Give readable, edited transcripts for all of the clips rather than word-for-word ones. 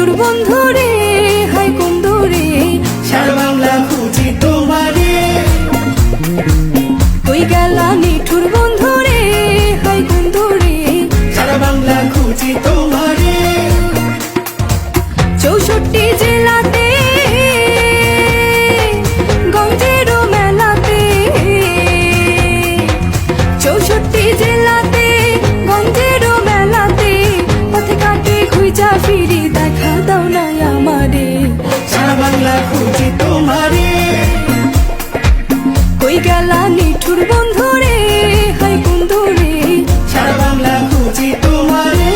নিঠুর বন্ধু রে, হায় কোন দূরে সারা বাংলা খুঁজি তোমারে। কই গেলা নিঠুর বন্ধু রে, হায় কোন দূরে সারা বাংলা খুঁজি তোমারে। 64 জেলাতে গঞ্জেরও মেলাতে, 64 জেলাতে গঞ্জেরও মেলাতে, পথে কাটে খুঁজা ফিরি দেখা দাও না আমারে। সারা বাংলা খুঁজি তোমারে। কই গেলা নিঠুর বন্ধু রে, হায় কোন দূরে সারা বাংলা খুঁজি তোমারে।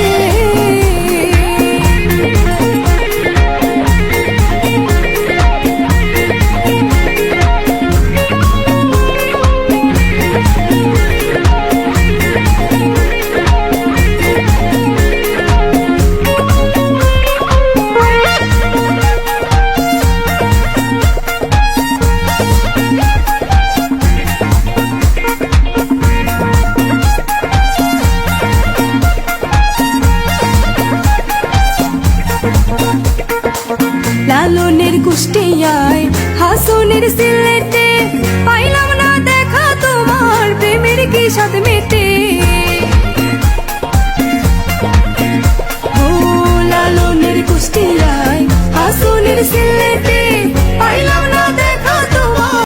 লালনের কুষ্টিয়ায়, হাসনের সিলেটে, পাইলাম না দেখা তোমার প্রেমের কি স্বাদ মেটে। ও লালনের কুষ্টিয়ায়,